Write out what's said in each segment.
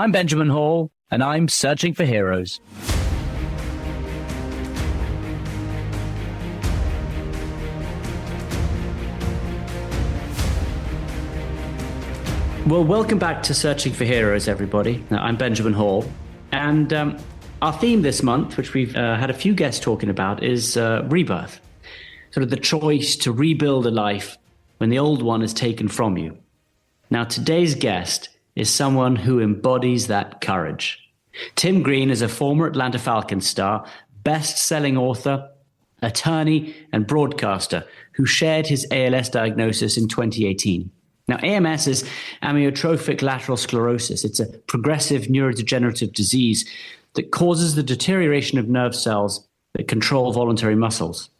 I'm Benjamin Hall, and I'm searching for heroes. Well, welcome back to Searching for Heroes, everybody. I'm Benjamin Hall, and our theme this month, which we've had a few guests talking about, is rebirth, sort of the choice to rebuild a life when the old one is taken from you. Now, today's guest is someone who embodies that courage. Tim Green is a former Atlanta Falcons star, best-selling author, attorney, and broadcaster who shared his ALS diagnosis in 2018. Now, AMS is amyotrophic lateral sclerosis. It's a progressive neurodegenerative disease that causes the deterioration of nerve cells that control voluntary muscles.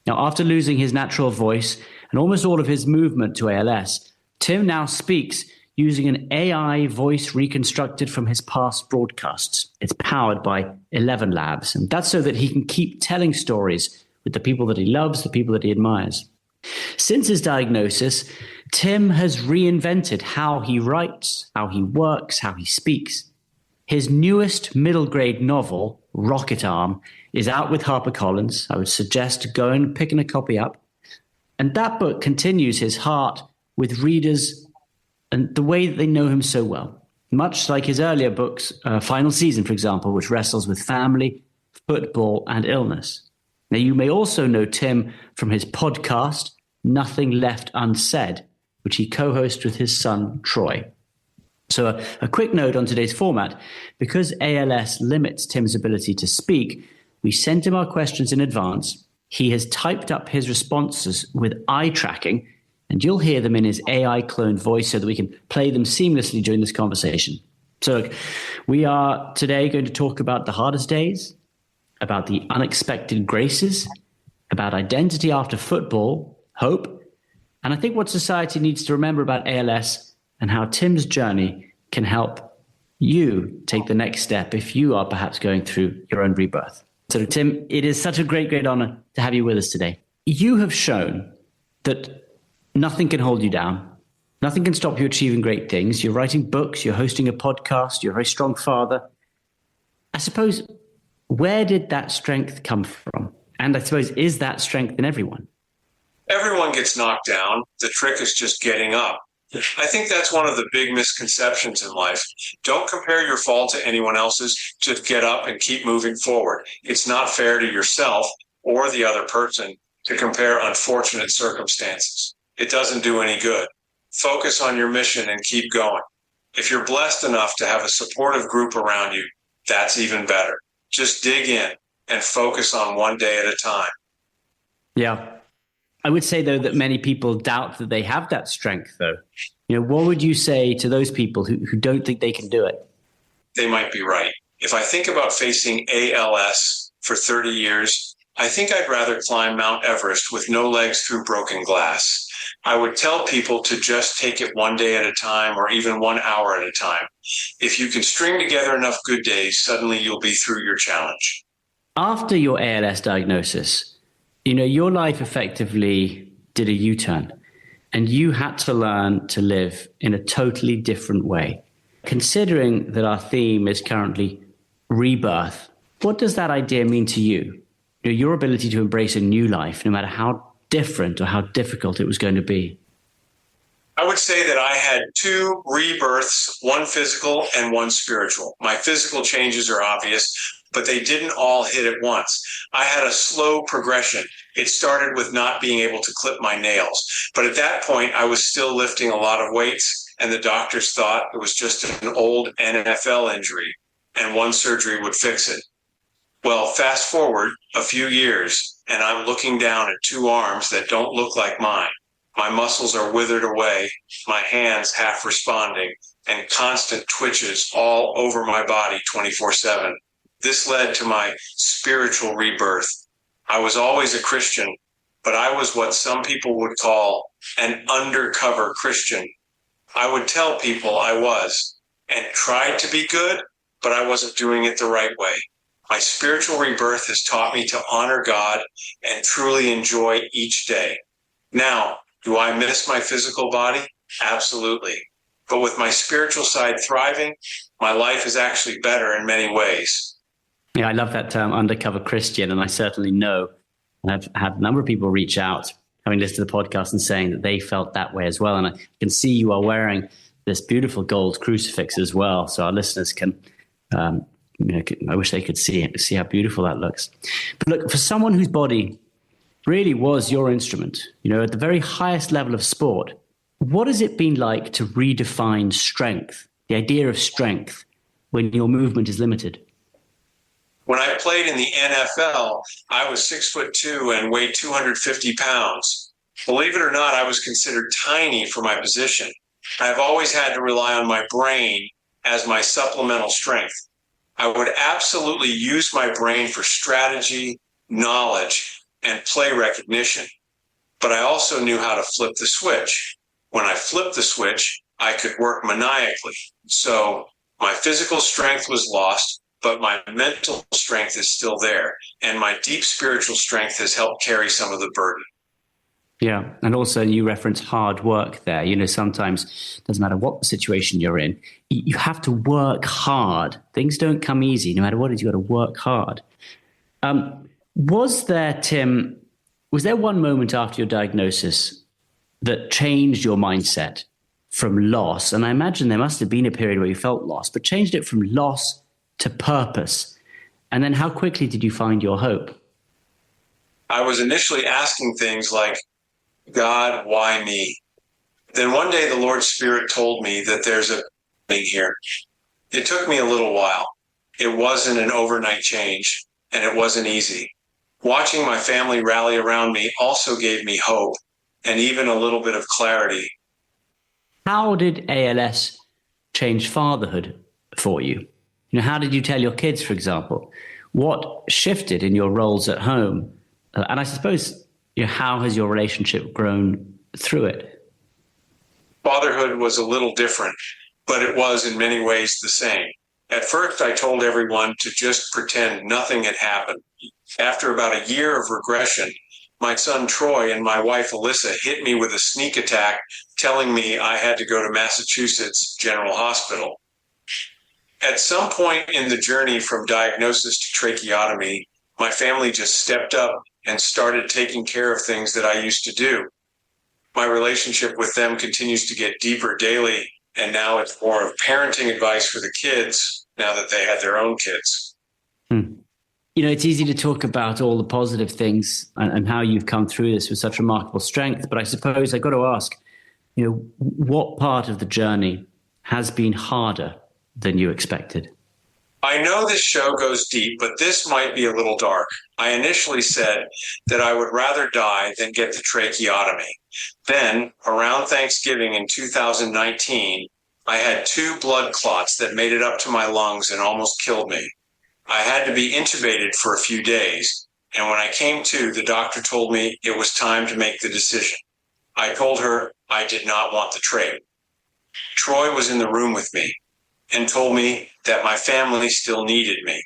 Now, after losing his natural voice and almost all of his movement to ALS, Tim now speaks using an AI voice reconstructed from his past broadcasts. It's powered by 11 Labs, and that's so that he can keep telling stories with the people that he loves, the people that he admires. Since his diagnosis, Tim has reinvented how he writes, how he works, how he speaks. His newest middle grade novel, Rocket Arm, is out with HarperCollins. I would suggest going and picking a copy up. And that book continues his heart with readers and the way that they know him so well, much like his earlier books, Final Season, for example, which wrestles with family, football, and illness. Now, you may also know Tim from his podcast, Nothing Left Unsaid, which he co-hosts with his son, Troy. So a quick note on today's format. Because ALS limits Tim's ability to speak, we sent him our questions in advance. He has typed up his responses with eye tracking, and you'll hear them in his AI cloned voice so that we can play them seamlessly during this conversation. So look, we are today going to talk about the hardest days, about the unexpected graces, about identity after football, hope, and I think what society needs to remember about ALS and how Tim's journey can help you take the next step if you are perhaps going through your own rebirth. So Tim, it is such a great honor to have you with us today. You have shown that nothing can hold you down. Nothing can stop you achieving great things. You're writing books, you're hosting a podcast, you're a very strong father. I suppose, where did that strength come from? And I suppose, is that strength in everyone? Everyone gets knocked down. The trick is just getting up. I think that's one of the big misconceptions in life. Don't compare your fall to anyone else's. Just get up and keep moving forward. It's not fair to yourself or the other person to compare unfortunate circumstances. It doesn't do any good. Focus on your mission and keep going. If you're blessed enough to have a supportive group around you, that's even better. Just dig in and focus on one day at a time. Yeah. I would say, though, that many people doubt that they have that strength, though. What would you say to those people who don't think they can do it? They might be right. If I think about facing ALS for 30 years, I think I'd rather climb Mount Everest with no legs through broken glass. I would tell people to just take it one day at a time or even 1 hour at a time. If you can string together enough good days, suddenly you'll be through your challenge. After your ALS diagnosis, your life effectively did a U-turn, and you had to learn to live in a totally different way. Considering that our theme is currently rebirth, what does that idea mean to you? Your ability to embrace a new life, no matter how different or how difficult it was going to be. I would say that I had 2 rebirths, one physical and one spiritual. My physical changes are obvious, but they didn't all hit at once. I had a slow progression. It started with not being able to clip my nails. But at that point, I was still lifting a lot of weights, and the doctors thought it was just an old NFL injury, and one surgery would fix it. Well, fast forward a few years, and I'm looking down at 2 arms that don't look like mine. My muscles are withered away, my hands half responding, and constant twitches all over my body 24/7. This led to my spiritual rebirth. I was always a Christian, but I was what some people would call an undercover Christian. I would tell people I was and tried to be good, but I wasn't doing it the right way. My spiritual rebirth has taught me to honor God and truly enjoy each day. Now, do I miss my physical body? Absolutely. But with my spiritual side thriving, My life is actually better in many ways. Yeah, I love that term, undercover Christian. And I certainly know, and I've had a number of people reach out, having listened to the podcast and saying that they felt that way as well. And I can see you are wearing this beautiful gold crucifix as well. So our listeners can, I wish they could see it, see how beautiful that looks. But look, for someone whose body really was your instrument, at the very highest level of sport, what has it been like to redefine strength, the idea of strength, when your movement is limited? When I played in the NFL, I was 6'2" and weighed 250 pounds. Believe it or not, I was considered tiny for my position. I've always had to rely on my brain as my supplemental strength. I would absolutely use my brain for strategy, knowledge, and play recognition. But I also knew how to flip the switch. When I flipped the switch, I could work maniacally. So my physical strength was lost, but my mental strength is still there. And my deep spiritual strength has helped carry some of the burden. Yeah. And also you reference hard work there. Sometimes it doesn't matter what situation you're in, you have to work hard. Things don't come easy. No matter what it is, you got to work hard. Was there one moment after your diagnosis that changed your mindset from loss? And I imagine there must have been a period where you felt lost, but changed it from loss to purpose. And then how quickly did you find your hope? I was initially asking things like, God, why me? Then one day the Lord's Spirit told me that there's a thing here. It took me a little while. It wasn't an overnight change, and it wasn't easy. Watching my family rally around me also gave me hope and even a little bit of clarity. How did ALS change fatherhood for you? How did you tell your kids, for example? What shifted in your roles at home? And I suppose, how has your relationship grown through it? Fatherhood was a little different, but it was in many ways the same. At first, I told everyone to just pretend nothing had happened. After about a year of regression, my son Troy and my wife Alyssa hit me with a sneak attack, telling me I had to go to Massachusetts General Hospital. At some point in the journey from diagnosis to tracheotomy, my family just stepped up and started taking care of things that I used to do. My relationship with them continues to get deeper daily, and now it's more of parenting advice for the kids now that they had their own kids. It's easy to talk about all the positive things and how you've come through this with such remarkable strength, but I suppose I've got to ask, what part of the journey has been harder than you expected? I know this show goes deep, but this might be a little dark. I initially said that I would rather die than get the tracheotomy. Then, around Thanksgiving in 2019, I had 2 blood clots that made it up to my lungs and almost killed me. I had to be intubated for a few days, and when I came to, the doctor told me it was time to make the decision. I told her I did not want the trach. Troy was in the room with me and told me that my family still needed me.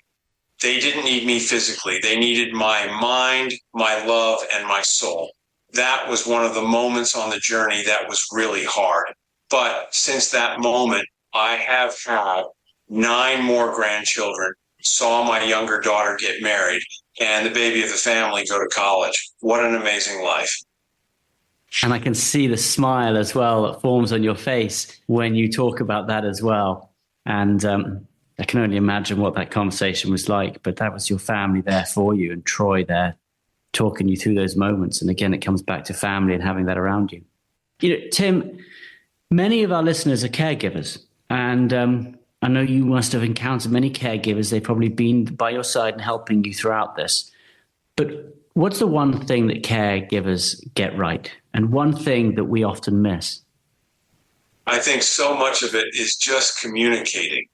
They didn't need me physically. They needed my mind, my love, and my soul. That was one of the moments on the journey that was really hard. But since that moment, I have had 9 more grandchildren, saw my younger daughter get married, and the baby of the family go to college. What an amazing life. And I can see the smile as well that forms on your face when you talk about that as well. And I can only imagine what that conversation was like, but that was your family there for you and Troy there talking you through those moments. And again, it comes back to family and having that around you. Tim, many of our listeners are caregivers, and I know you must have encountered many caregivers. They've probably been by your side and helping you throughout this. But what's the one thing that caregivers get right and one thing that we often miss? I think so much of it is just communicating.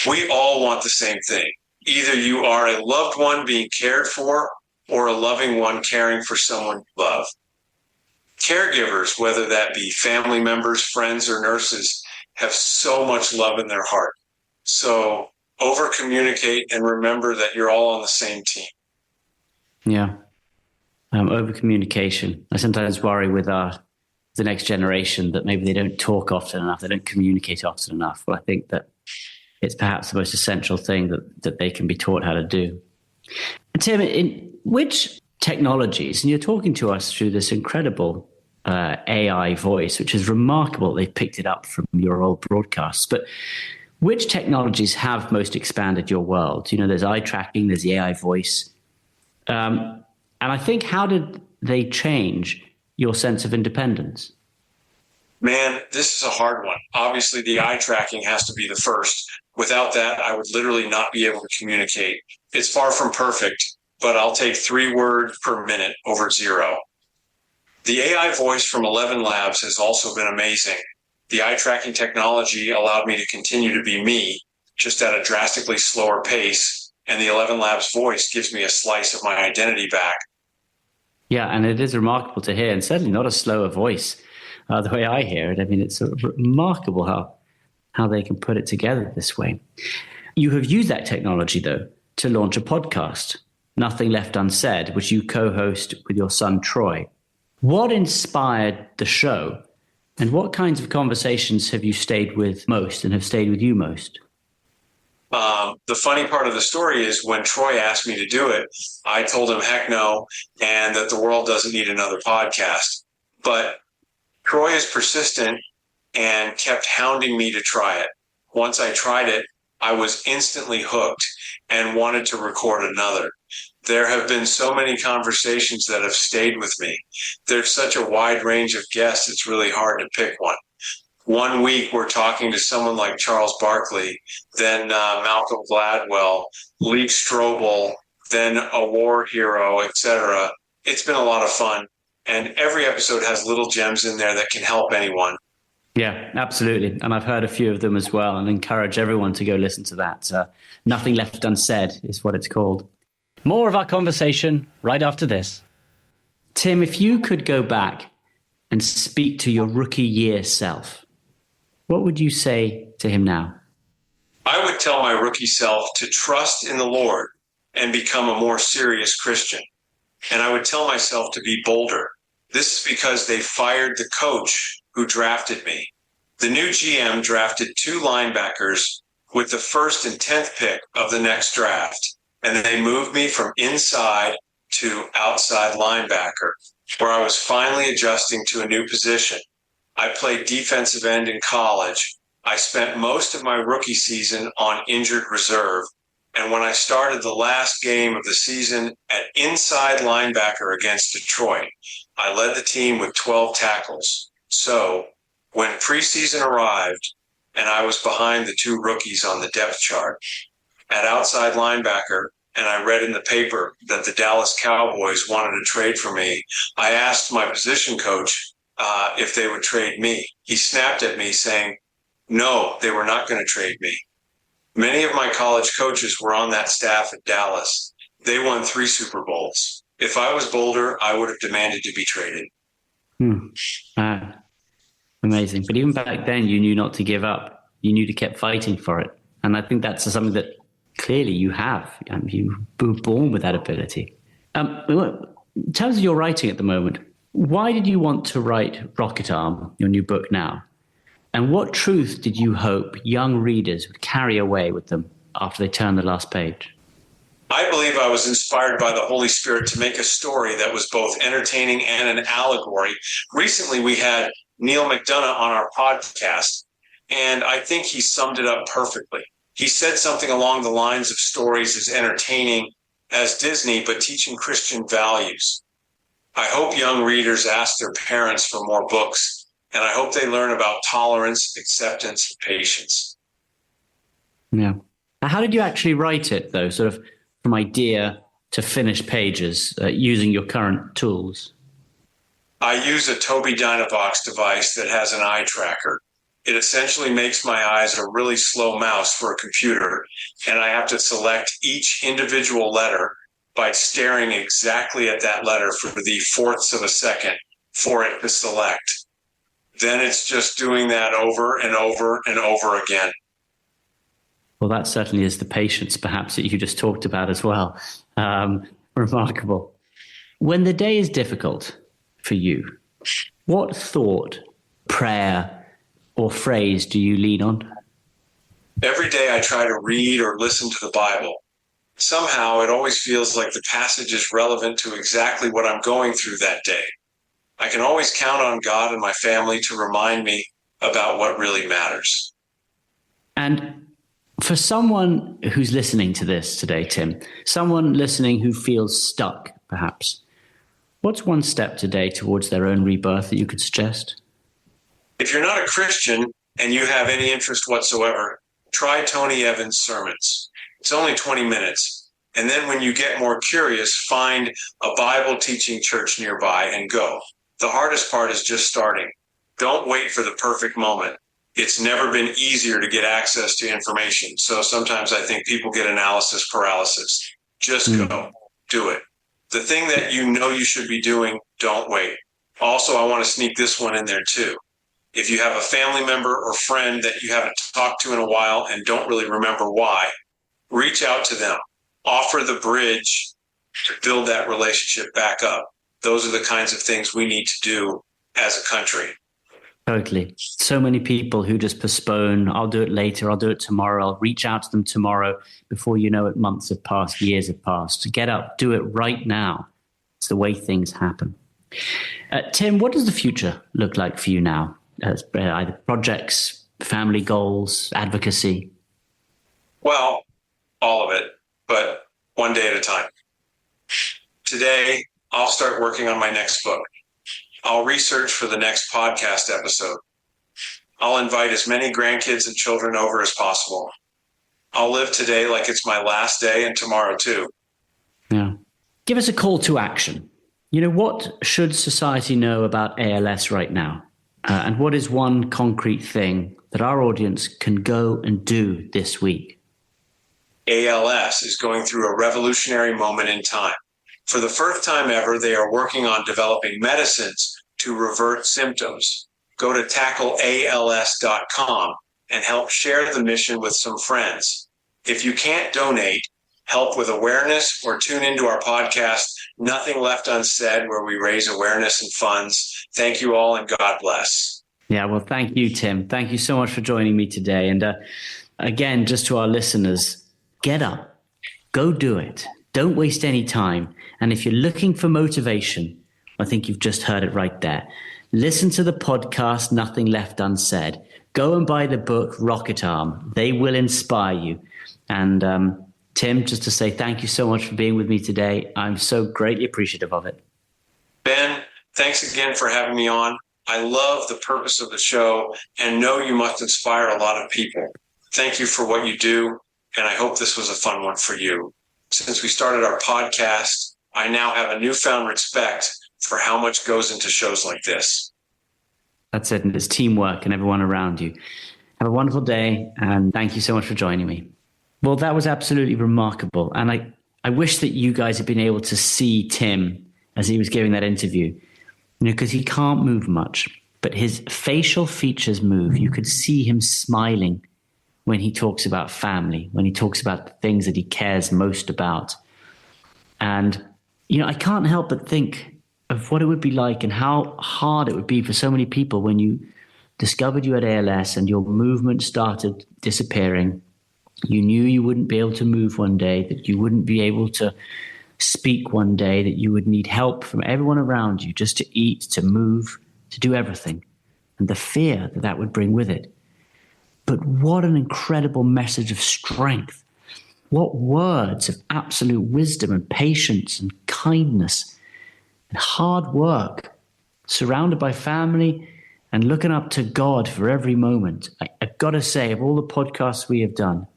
We all want the same thing. Either you are a loved one being cared for or a loving one caring for someone you love. Caregivers, whether that be family members, friends, or nurses, have so much love in their heart. So over-communicate and remember that you're all on the same team. Yeah. Over-communication. I sometimes worry with the next generation that maybe they don't talk often enough, they don't communicate often enough. Well, I think that it's perhaps the most essential thing that they can be taught how to do. Tim, in which technologies, and you're talking to us through this incredible AI voice, which is remarkable. They've picked it up from your old broadcasts, but which technologies have most expanded your world? You know, there's eye tracking, there's the AI voice. And I think, how did they change your sense of independence? Man, this is a hard one. Obviously, the eye tracking has to be the first. Without that, I would literally not be able to communicate. It's far from perfect, but I'll take 3 words per minute over 0. The AI voice from 11 Labs has also been amazing. The eye tracking technology allowed me to continue to be me, just at a drastically slower pace, and the 11 Labs voice gives me a slice of my identity back. Yeah, and it is remarkable to hear, and certainly not a slower voice the way I hear it. I mean, it's sort of remarkable how they can put it together this way. You have used that technology, though, to launch a podcast, Nothing Left Unsaid, which you co-host with your son, Troy. What inspired the show, and what kinds of conversations have you stayed with most and have stayed with you most? The funny part of the story is when Troy asked me to do it, I told him heck no, and that the world doesn't need another podcast. But Troy is persistent and kept hounding me to try it. Once I tried it, I was instantly hooked and wanted to record another. There have been so many conversations that have stayed with me. There's such a wide range of guests, it's really hard to pick one. One week we're talking to someone like Charles Barkley, then Malcolm Gladwell, Lee Strobel, then a war hero, etc. It's been a lot of fun. And every episode has little gems in there that can help anyone. Yeah, absolutely. And I've heard a few of them as well, and encourage everyone to go listen to that. Nothing Left Unsaid is what it's called. More of our conversation right after this. Tim, if you could go back and speak to your rookie year self, what would you say to him now? I would tell my rookie self to trust in the Lord and become a more serious Christian. And I would tell myself to be bolder. This is because they fired the coach who drafted me. The new GM drafted 2 linebackers with the 1st and 10th pick of the next draft. And they moved me from inside to outside linebacker, where I was finally adjusting to a new position. I played defensive end in college. I spent most of my rookie season on injured reserve. And when I started the last game of the season at inside linebacker against Detroit, I led the team with 12 tackles. So when preseason arrived and I was behind the 2 rookies on the depth chart at outside linebacker, and I read in the paper that the Dallas Cowboys wanted to trade for me, I asked my position coach if they would trade me. He snapped at me saying, no, they were not going to trade me. Many of my college coaches were on that staff at Dallas. They won 3 Super Bowls. If I was bolder, I would have demanded to be traded. Amazing. But even back then, you knew not to give up. You knew to keep fighting for it. And I think that's something that clearly you have. You were born with that ability. In terms of your writing at the moment, why did you want to write Rocket Arm, your new book now? And what truth did you hope young readers would carry away with them after they turn the last page? I believe I was inspired by the Holy Spirit to make a story that was both entertaining and an allegory. Recently, we had Neil McDonough on our podcast, and I think he summed it up perfectly. He said something along the lines of stories as entertaining as Disney, but teaching Christian values. I hope young readers ask their parents for more books, and I hope they learn about tolerance, acceptance, and patience. Yeah. How did you actually write it, though, sort of from idea to finished pages using your current tools? I use a Tobii Dynavox device that has an eye tracker. It essentially makes my eyes a really slow mouse for a computer, and I have to select each individual letter by staring exactly at that letter for the 1/4 of a second for it to select. Then it's just doing that over and over and over again. Well, that certainly is the patience, perhaps, that you just talked about as well. Remarkable. When the day is difficult for you, what thought, prayer, or phrase do you lean on? Every day I try to read or listen to the Bible. Somehow it always feels like the passage is relevant to exactly what I'm going through that day. I can always count on God and my family to remind me about what really matters. And for someone who's listening to this today, Tim, someone listening who feels stuck, perhaps, what's one step today towards their own rebirth that you could suggest? If you're not a Christian and you have any interest whatsoever, try Tony Evans' sermons. It's only 20 minutes. And then when you get more curious, find a Bible teaching church nearby and go. The hardest part is just starting. Don't wait for the perfect moment. It's never been easier to get access to information. So sometimes I think people get analysis paralysis. Just go, do it. The thing that you know you should be doing, don't wait. Also, I want to sneak this one in there too. If you have a family member or friend that you haven't talked to in a while and don't really remember why, reach out to them. Offer the bridge to build that relationship back up. Those are the kinds of things we need to do as a country. Totally. So many people who just postpone, I'll do it later, I'll do it tomorrow, I'll reach out to them tomorrow. Before you know it, months have passed, years have passed. Get up, do it right now. It's the way things happen. Tim, what does the future look like for you now? Either projects, family goals, advocacy? Well, all of it, but one day at a time. Today, I'll start working on my next book. I'll research for the next podcast episode. I'll invite as many grandkids and children over as possible. I'll live today like it's my last day and tomorrow too. Yeah. Give us a call to action. What should society know about ALS right now? And what is one concrete thing that our audience can go and do this week? ALS is going through a revolutionary moment in time. For the first time ever, they are working on developing medicines to revert symptoms. Go to tackleals.com and help share the mission with some friends. If you can't donate, help with awareness or tune into our podcast, Nothing Left Unsaid, where we raise awareness and funds. Thank you all and God bless. Yeah, well, thank you, Tim. Thank you so much for joining me today. And again, just to our listeners, get up, go do it. Don't waste any time. And if you're looking for motivation, I think you've just heard it right there. Listen to the podcast, Nothing Left Unsaid. Go and buy the book, Rocket Arm. They will inspire you. And Tim, just to say thank you so much for being with me today. I'm so greatly appreciative of it. Ben, thanks again for having me on. I love the purpose of the show and know you must inspire a lot of people. Thank you for what you do. And I hope this was a fun one for you. Since we started our podcast, I now have a newfound respect for how much goes into shows like this. That's it. And it's teamwork and everyone around you. Have a wonderful day. And thank you so much for joining me. Well, that was absolutely remarkable. And I wish that you guys had been able to see Tim as he was giving that interview, because he can't move much, but his facial features move. You could see him smiling when he talks about family, when he talks about the things that he cares most about. And, I can't help but think of what it would be like and how hard it would be for so many people when you discovered you had ALS and your movement started disappearing. You knew you wouldn't be able to move one day, that you wouldn't be able to speak one day, that you would need help from everyone around you just to eat, to move, to do everything. And the fear that that would bring with it. But what an incredible message of strength. What words of absolute wisdom and patience and kindness and hard work, surrounded by family and looking up to God for every moment. I've got to say, of all the podcasts we have done,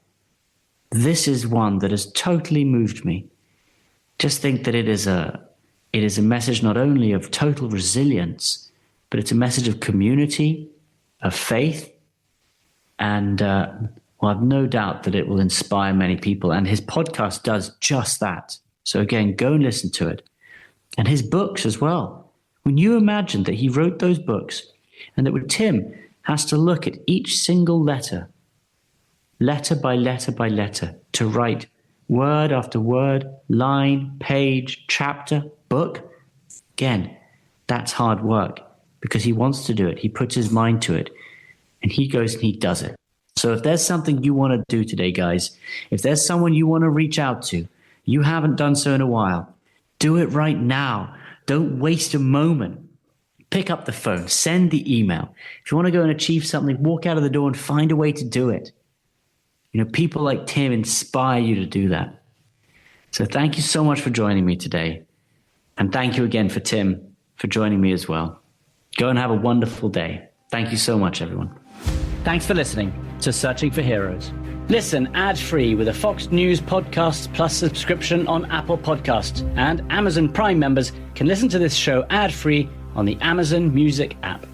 this is one that has totally moved me. Just think that it is a message not only of total resilience, but it's a message of community, of faith, and I've no doubt that it will inspire many people. And his podcast does just that. So again, go and listen to it. And his books as well. When you imagine that he wrote those books and that Tim has to look at each single letter by letter by letter, to write word after word, line, page, chapter, book. Again, that's hard work because he wants to do it. He puts his mind to it and he goes and he does it. So if there's something you want to do today, guys, if there's someone you want to reach out to, you haven't done so in a while, do it right now. Don't waste a moment. Pick up the phone, send the email. If you want to go and achieve something, walk out of the door and find a way to do it. People like Tim inspire you to do that. So thank you so much for joining me today. And thank you again for Tim for joining me as well. Go and have a wonderful day. Thank you so much, everyone. Thanks for listening to Searching for Heroes. Listen ad-free with a Fox News Podcasts Plus subscription on Apple Podcasts. And Amazon Prime members can listen to this show ad-free on the Amazon Music app.